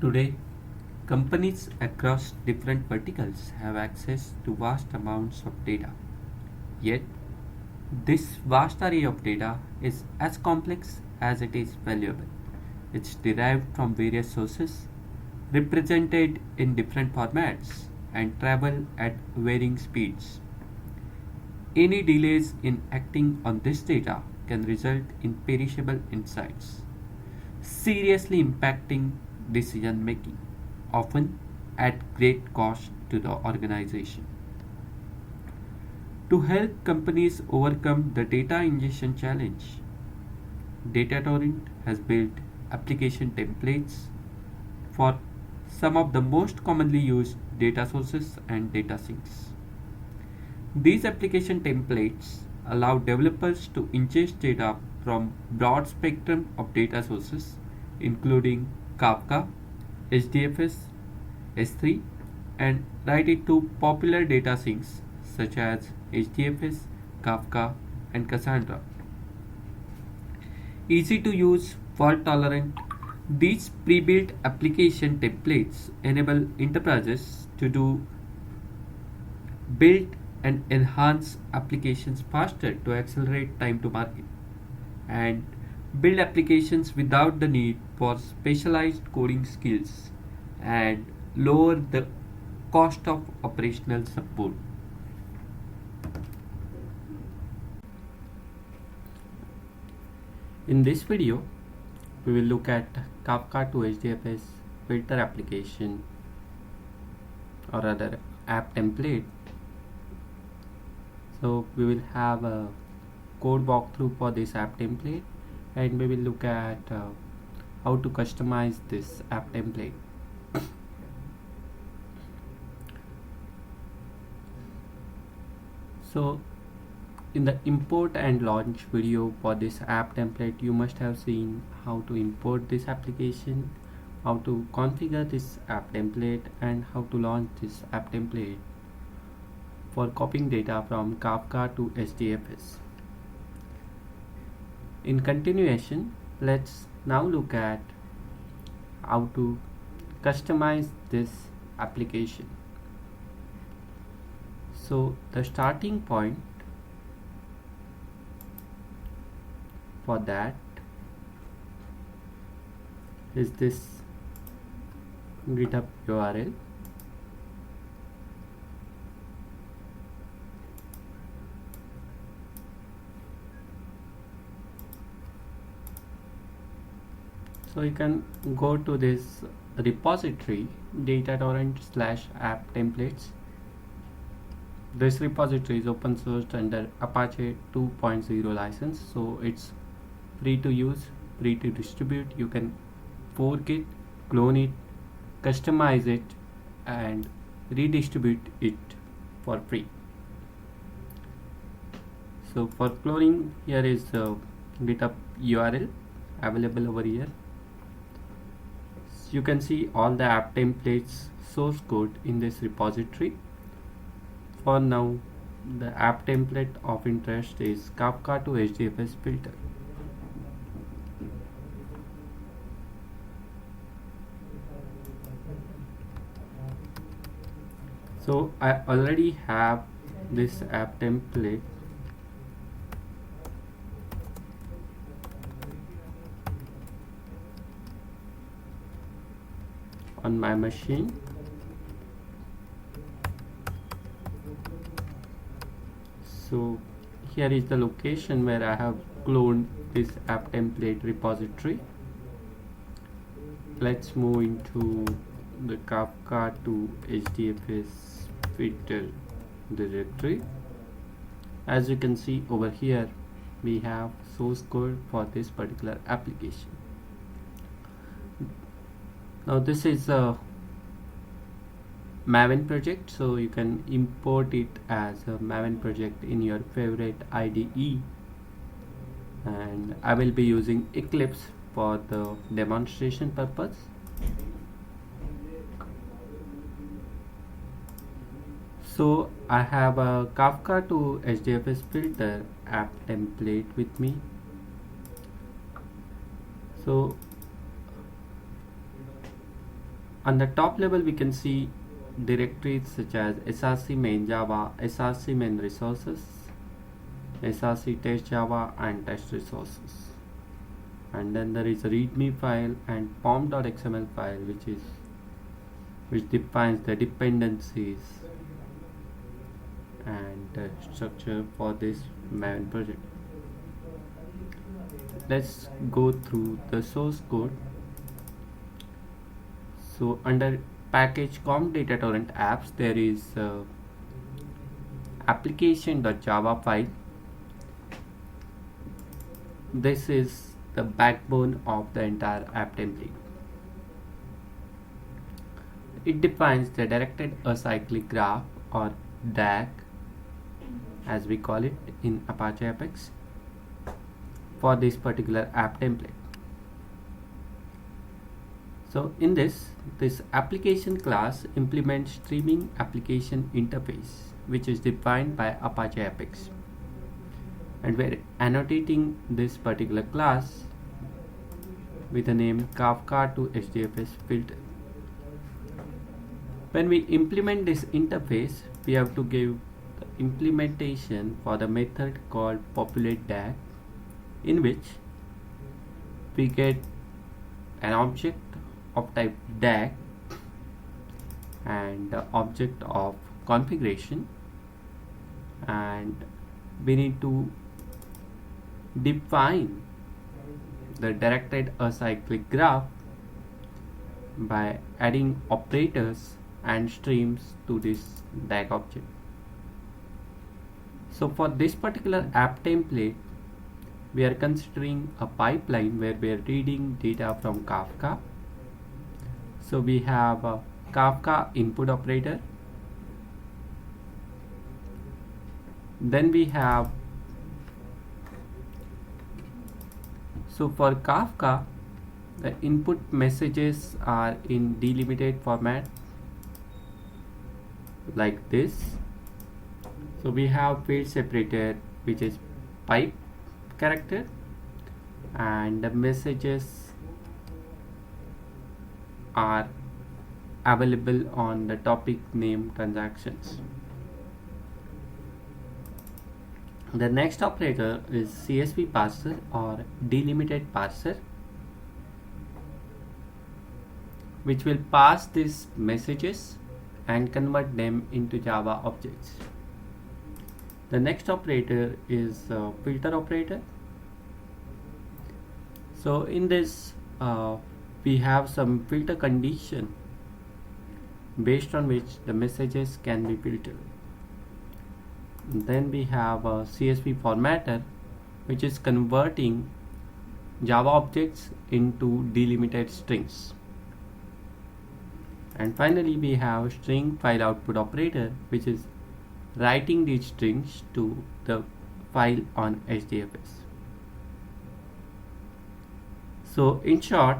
Today, companies across different verticals have access to vast amounts of data. Yet, this vast array of data is as complex as it is valuable. It's derived from various sources, represented in different formats, and travel at varying speeds. Any delays in acting on this data can result in perishable insights, seriously impacting decision making, often at great cost to the organization. To help companies overcome the data ingestion challenge, DataTorrent has built application templates for some of the most commonly used data sources and data sinks. These application templates allow developers to ingest data from broad spectrum of data sources including Kafka, HDFS, S3 and write it to popular data sinks such as HDFS, Kafka and Cassandra. Easy to use, fault tolerant, these pre-built application templates enable enterprises to build and enhance applications faster to accelerate time to market and build applications without the need for specialized coding skills and lower the cost of operational support. In this video, we will look at Kafka to HDFS filter application or rather app template. So we will have a code walkthrough for this app template and we will look at how to customize this app template. So in the import and launch video for this app template, you must have seen how to import this application, how to configure this app template and how to launch this app template for copying data from Kafka to HDFS. In continuation, let's now look at how to customize this application. So the starting point for that is this GitHub URL. So you can go to this repository DataTorrent/app templates. This repository is open sourced under Apache 2.0 license, so it's free to use, free to distribute. You can fork it, clone it, customize it and redistribute it for free. So for cloning, here is the GitHub URL available over here. You can see all the app templates source code in this repository. For now, the app template of interest is Kafka to HDFS filter. So I already have this app template on my machine. So here is the location where I have cloned this app template repository. Let's move into the Kafka to HDFS filter directory. As you can see over here, we have source code for this particular application. Now this is a Maven project, so you can import it as a Maven project in your favorite IDE, and I will be using Eclipse for the demonstration purpose. So I have a Kafka to HDFS filter app template with me. So On the top level we can see directories such as src main java, src main resources, src test java and test resources, and then there is a readme file and pom.xml file which defines the dependencies and structure for this main project. Let's go through the source code. So under package com data torrent apps there is application.java file. This is the backbone of the entire app template. It defines the directed acyclic graph or DAG as we call it in Apache Apex for this particular app template. So in this application class implements streaming application interface which is defined by Apache Apex, and we're annotating this particular class with the name Kafka to HDFS filter. When we implement this interface, we have to give the implementation for the method called populate DAG, in which we get an object of type DAG and the object of configuration, and we need to define the directed acyclic graph by adding operators and streams to this DAG object. So for this particular app template, we are considering a pipeline where we are reading data from Kafka. So we have a Kafka input operator, then we have, so for Kafka the input messages are in delimited format like this. So we have field separator which is pipe character, and the messages are available on the topic name transactions. The next operator is CSV parser or delimited parser, which will pass these messages and convert them into Java objects. The next operator is filter operator. So in this we have some filter condition based on which the messages can be filtered. Then we have a CSV formatter which is converting Java objects into delimited strings. And finally we have string file output operator which is writing these strings to the file on HDFS. So in short,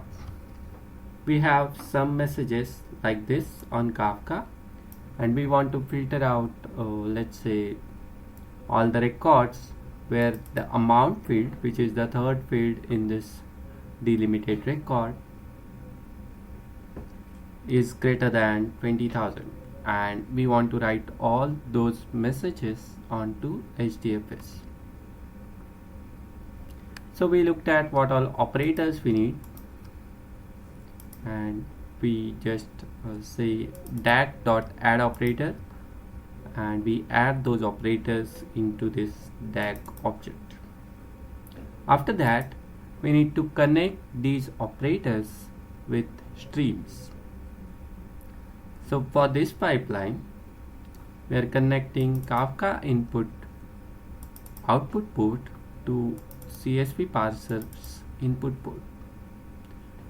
we have some messages like this on Kafka, and we want to filter out let's say all the records where the amount field, which is the third field in this delimited record, is greater than 20,000, and we want to write all those messages onto HDFS. So we looked at what all operators we need, and we just say dat.add operator, and we add those operators into this DAG object. After that, we need to connect these operators with streams. So for this pipeline, we are connecting Kafka input output port to CSV parser's input port,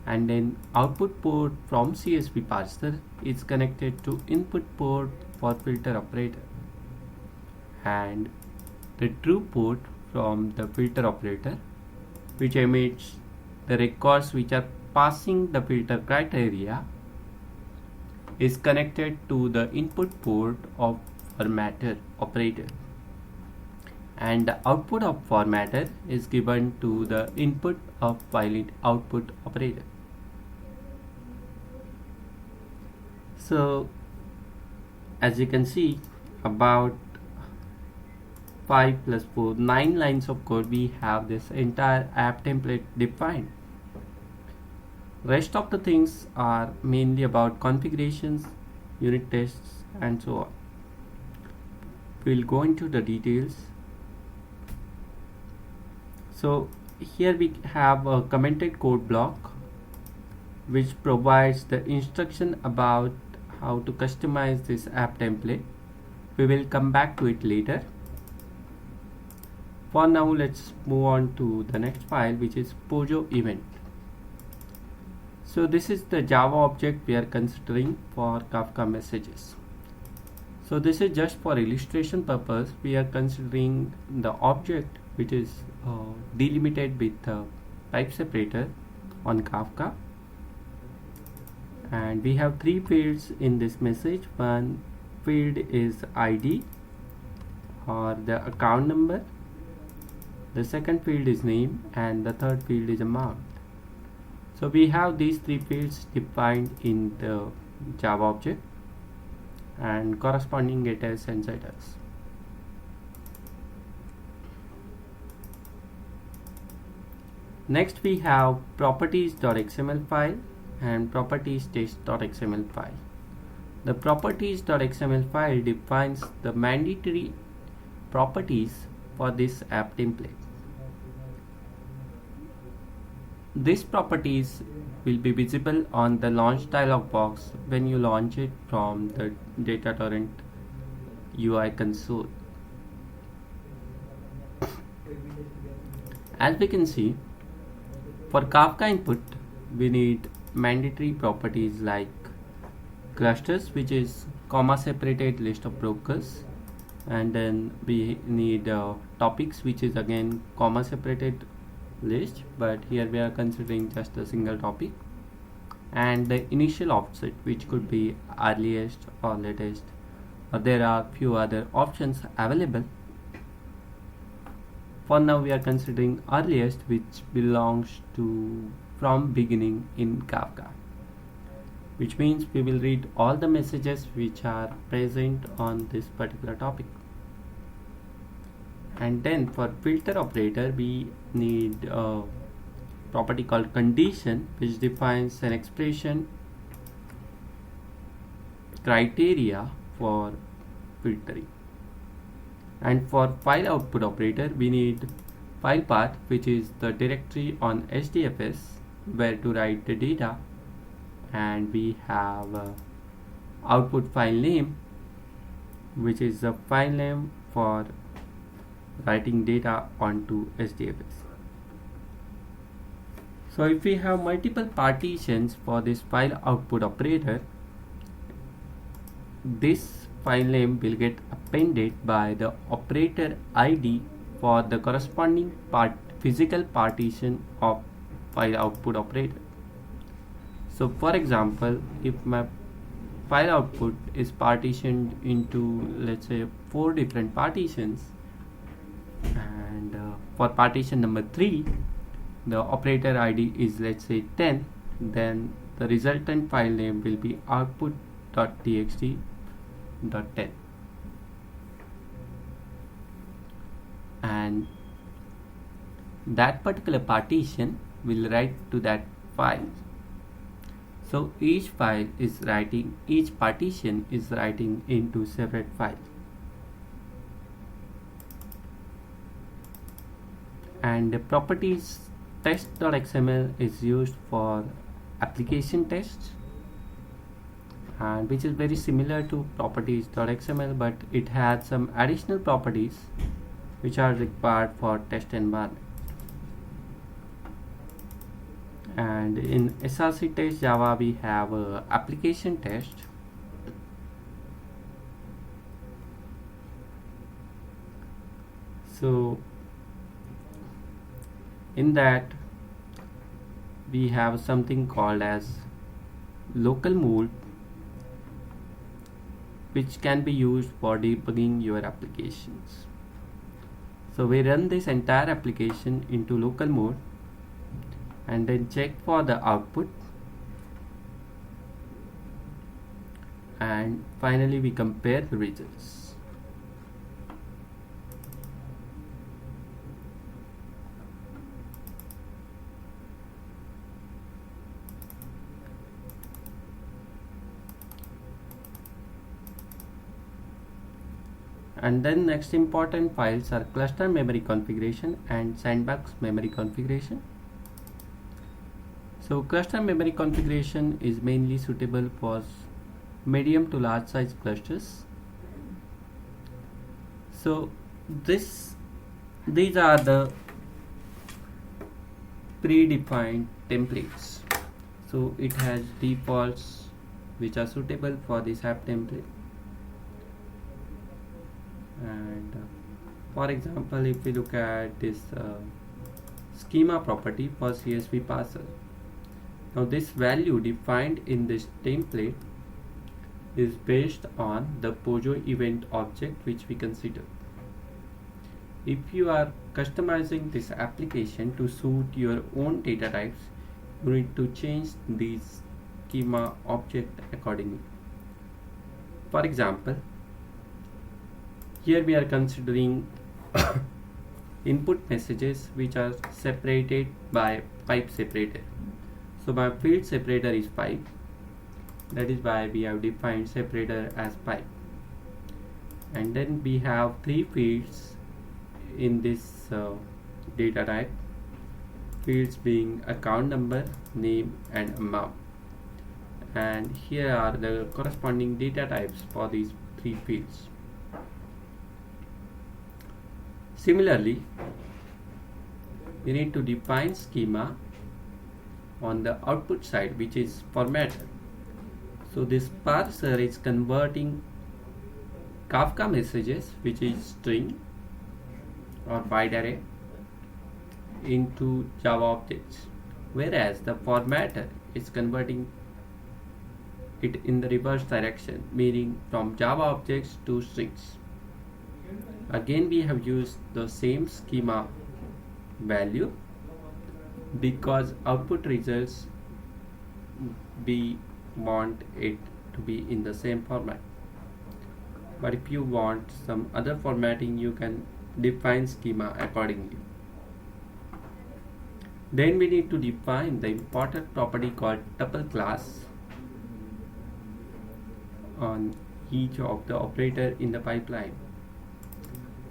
and then output port from CSV parser is connected to input port for filter operator, and the true port from the filter operator, which emits the records which are passing the filter criteria, is connected to the input port of formatter operator, and the output of formatter is given to the input of file output operator. So as you can see, about 5 plus 4, 9 lines of code, we have this entire app template defined. Rest of the things are mainly about configurations, unit tests, and so on. We'll go into the details. So here we have a commented code block which provides the instruction about how to customize this app template. We will come back to it later. For now, let's move on to the next file, which is Pojo event. So this is the Java object we are considering for Kafka messages. So this is just for illustration purpose. We are considering the object which is delimited with a type separator on Kafka, and we have three fields in this message. One field is ID or the account number, the second field is name, and the third field is amount. So we have these three fields defined in the Java object and corresponding getters and setters. Next we have properties.xml file and properties.test.xml file. The properties.xml file defines the mandatory properties for this app template. These properties will be visible on the launch dialog box when you launch it from the DataTorrent UI console. As we can see, for Kafka input, we need mandatory properties like clusters, which is comma separated list of brokers, and then we need topics, which is again comma separated list, but here we are considering just a single topic, and the initial offset, which could be earliest or latest, or there are few other options available. For now we are considering earliest, which belongs to from beginning in Kafka, which means we will read all the messages which are present on this particular topic. And then for filter operator, we need a property called condition, which defines an expression criteria for filtering. And for file output operator, we need file path, which is the directory on HDFS where to write the data, and we have output file name, which is the file name for writing data onto HDFS. So if we have multiple partitions for this file output operator, this file name will get appended by the operator ID for the corresponding physical partition of file output operator. So for example, if my file output is partitioned into, let's say, 4 different partitions, and for partition number 3 the operator ID is, let's say, 10, then the resultant file name will be output.txt.10, and that particular partition will write to that file. So each partition is writing into separate file. And the properties test.xml is used for application tests, and which is very similar to properties.xml, but it has some additional properties which are required for test environment. And in SRC test Java, we have application test. So in that we have something called as local mode, which can be used for debugging your applications. So we run this entire application into local mode and then check for the output. and finally we compare the results. And then next important files are cluster memory configuration and sandbox memory configuration. So cluster memory configuration is mainly suitable for medium to large size clusters. So these are the predefined templates. So it has defaults which are suitable for this app template. And for example, if we look at this schema property for CSV parser, now this value defined in this template is based on the Pojo event object which we consider. If you are customizing this application to suit your own data types, you need to change these schema object accordingly. For example, here we are considering input messages which are separated by pipe separator. So my field separator is pipe. That is why we have defined separator as pipe. And then we have three fields in this data type. Fields being account number, name and amount. And here are the corresponding data types for these three fields. Similarly, we need to define schema on the output side, which is formatter. So this parser is converting Kafka messages, which is string or byte array, into Java objects, whereas the formatter is converting it in the reverse direction, meaning from Java objects to strings. Again, we have used the same schema value because output results we want it to be in the same format. But if you want some other formatting, you can define schema accordingly. Then we need to define the important property called tuple class on each of the operator in the pipeline.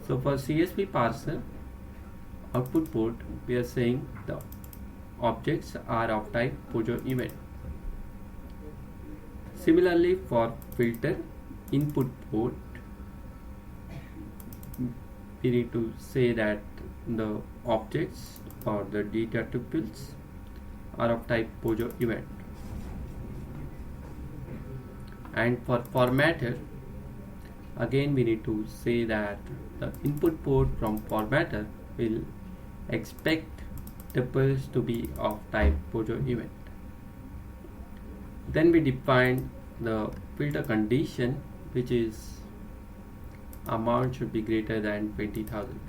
So for CSV parser output port, we are saying the objects are of type Pojo event. Similarly, for filter input port, we need to say that the objects or the data tuples are of type Pojo event. And for formatter, again we need to say that the input port from formatter will expect tuples to be of type Pojo event. Then we define the filter condition, which is amount should be greater than 20,000.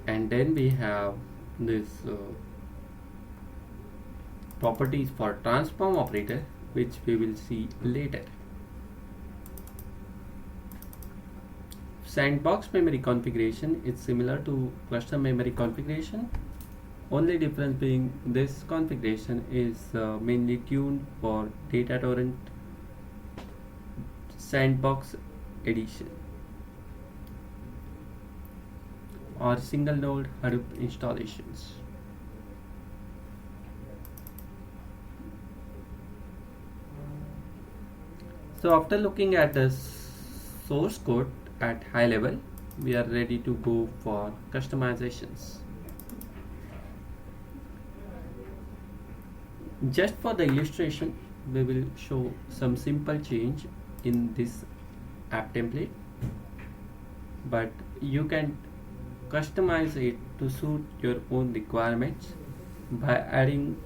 And then we have this properties for transform operator, which we will see later. Sandbox memory configuration is similar to cluster memory configuration. Only difference being this configuration is mainly tuned for data torrent sandbox edition or single node Hadoop installations. So after looking at the source code at high level, we are ready to go for customizations. Just for the illustration, we will show some simple change in this app template, but you can customize it to suit your own requirements by adding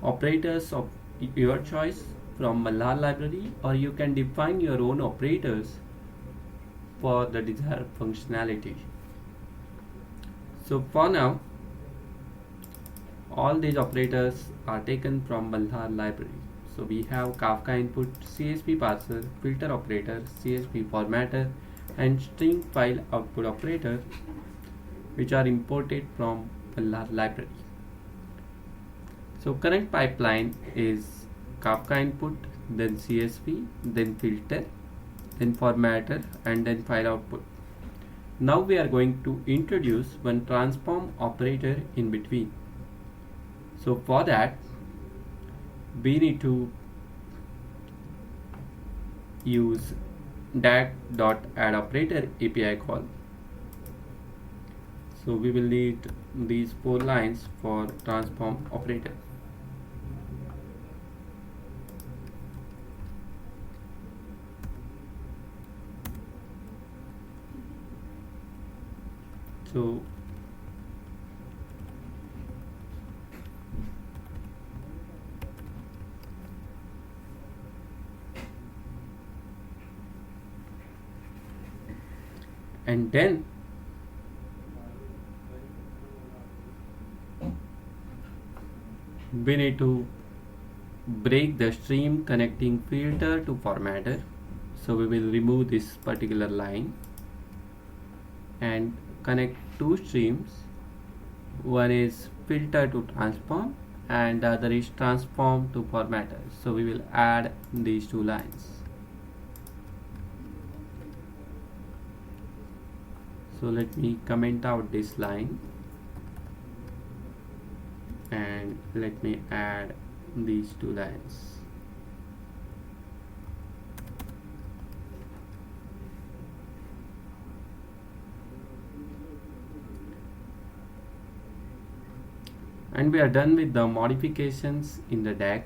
operators of your choice from Mallar library, or you can define your own operators for the desired functionality. So for now, all these operators are taken from Malhar library. So we have Kafka input, CSV parser, filter operator, CSV formatter, and string file output operator, which are imported from Malhar library. So current pipeline is Kafka input, then CSV, then filter, then formatter, and then file output. Now we are going to introduce one transform operator in between. So for that, we need to use dat.addOperator API call. So we will need these 4 lines for transform operator. So and then we need to break the stream connecting filter to formatter. So we will remove this particular line and connect 2 streams. One is filter to transform and the other is transform to formatter. So we will add these 2 lines. So let me comment out this line and let me add these 2 lines. And we are done with the modifications in the DAG.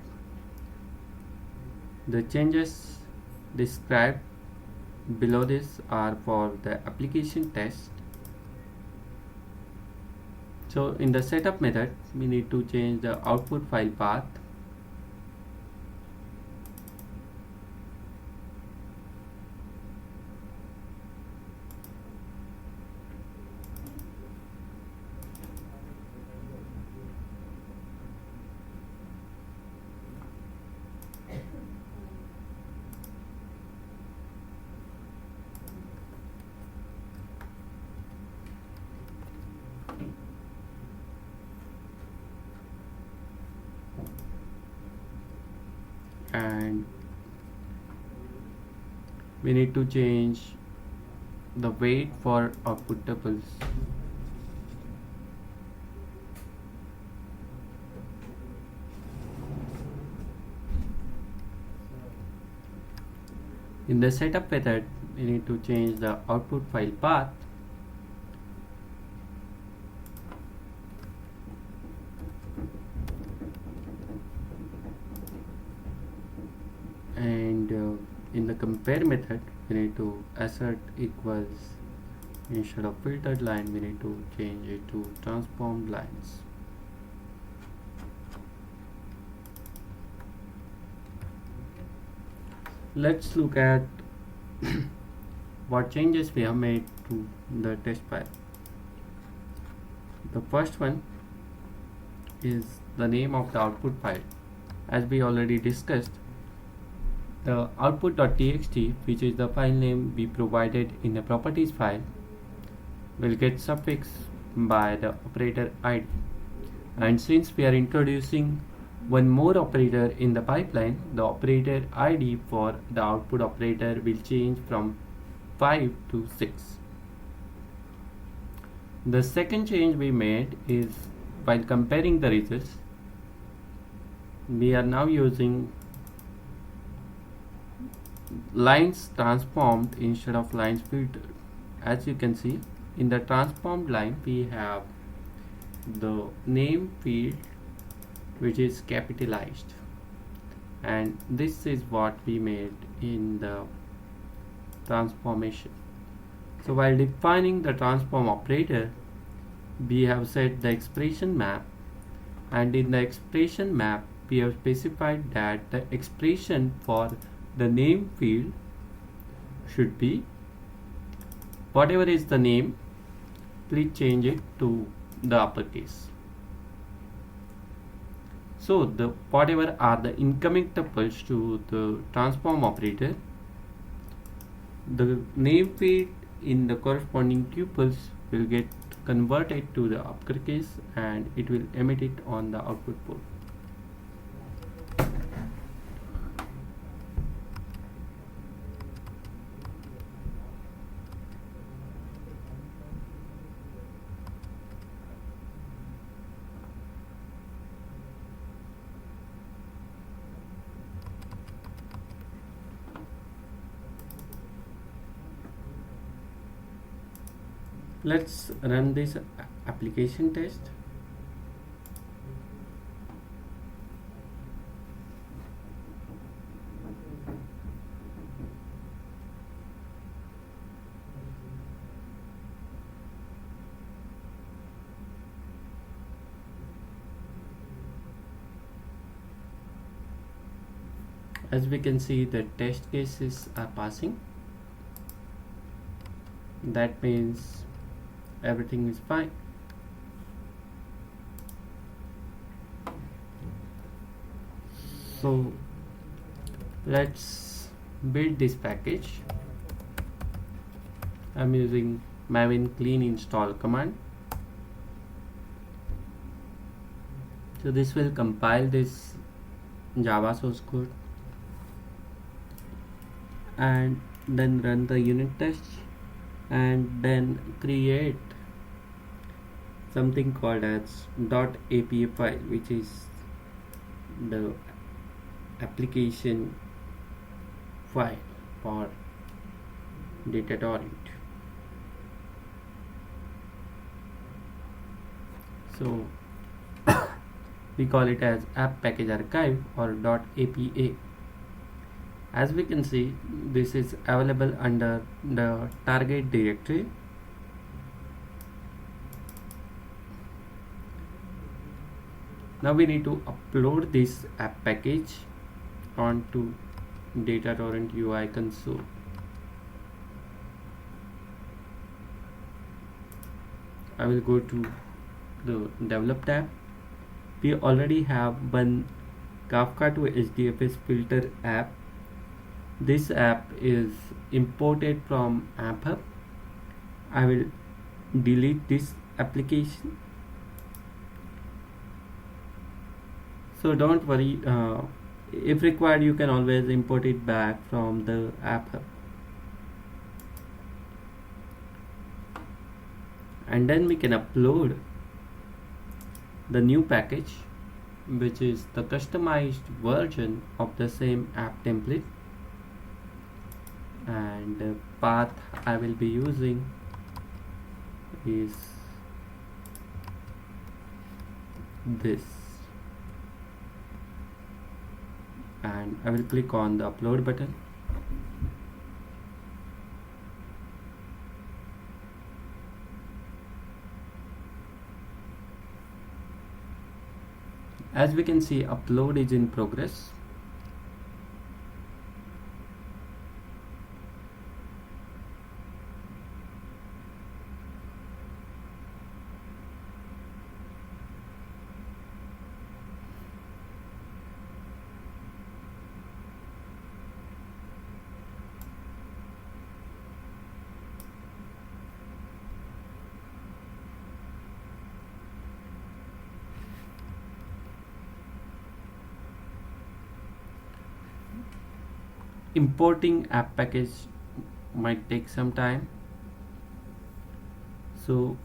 The changes described below this are for the application test. So in the setup method, we need to change the output file path. And we need to change the weight for output tuples. In the setup method, we need to change the output file path. And in the compare method, we need to assert equals, instead of filtered line, we need to change it to transformed lines. Let's look at what changes we have made to the test file. The first one is the name of the output file. As we already discussed, the output.txt, which is the file name we provided in the properties file, will get suffixed by the operator ID. And since we are introducing one more operator in the pipeline, the operator ID for the output operator will change from 5 to 6. The second change we made is while comparing the results, we are now using lines transformed instead of lines filtered. As you can see, in the transformed line we have the name field which is capitalized, and this is what we made in the transformation. So while defining the transform operator, we have set the expression map, and in the expression map we have specified that the expression for the name field should be whatever is the name, please change it to the uppercase. So the whatever are the incoming tuples to the transform operator, the name field in the corresponding tuples will get converted to the uppercase and it will emit it on the output port. Let's run this application test. As we can see, the test cases are passing. That means everything is fine. So let's build this package. I'm using Maven clean install command. So this will compile this Java source code and then run the unit tests and then create something called as .api file, which is the application file for data torrent. So we call it as app package archive or .apa. As we can see, this is available under the target directory. Now we need to upload this app package onto data torrent UI console. I will go to the develop tab. We already have one Kafka to HDFS filter app. This app is imported from AppHub. I will delete this application. So don't worry, if required you can always import it back from the AppHub. And then we can upload the new package, which is the customized version of the same app template, and the path I will be using is this, and I will click on the upload button. As we can see, upload is in progress. Importing app package might take some time, so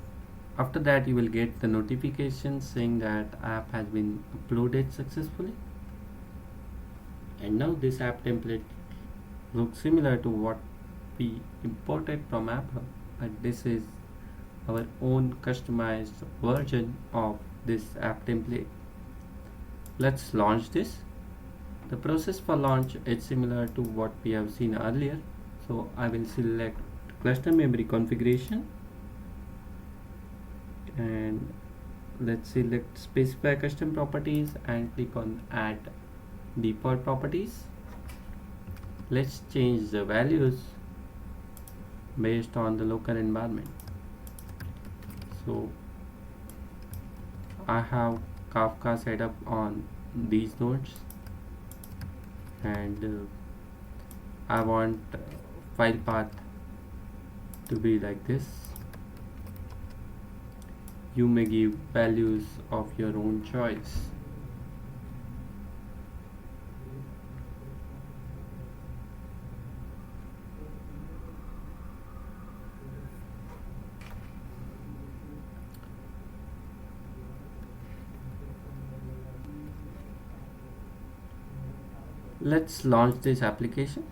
after that you will get the notification saying that app has been uploaded successfully. And now this app template looks similar to what we imported from AppHub, but this is our own customized version of this app template. Let's launch this. The process for launch is similar to what we have seen earlier. So I will select cluster memory configuration and let's select specify custom properties and click on add default properties. Let's change the values based on the local environment. So I have Kafka set up on these nodes, and I want file path to be like this. You may give values of your own choice. Let's launch this application.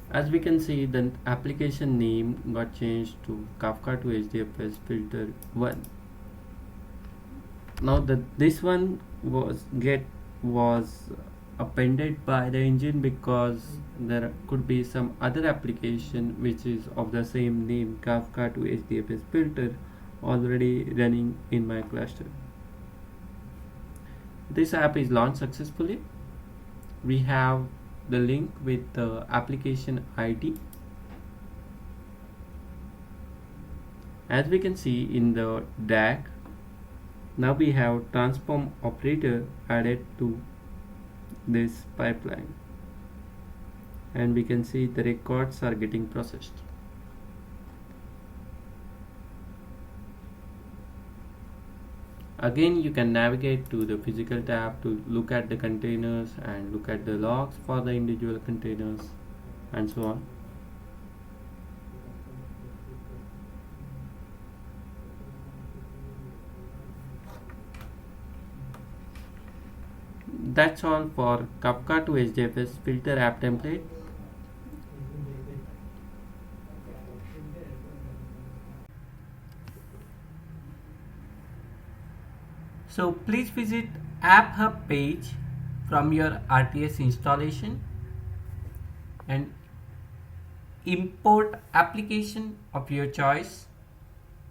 As we can see, the application name got changed to Kafka to HDFS filter 1. Now this one was appended by the engine because there could be some other application which is of the same name, Kafka to HDFS filter, already running in my cluster. This app is launched successfully. We have the link with the application ID. As we can see in the DAG, now we have transform operator added to this pipeline, and we can see the records are getting processed. Again, you can navigate to the physical tab to look at the containers and look at the logs for the individual containers and so on. That's all for Kafka to HDFS filter app template. So please visit App Hub page from your RTS installation and import application of your choice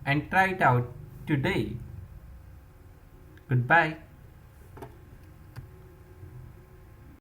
and try it out today. Goodbye.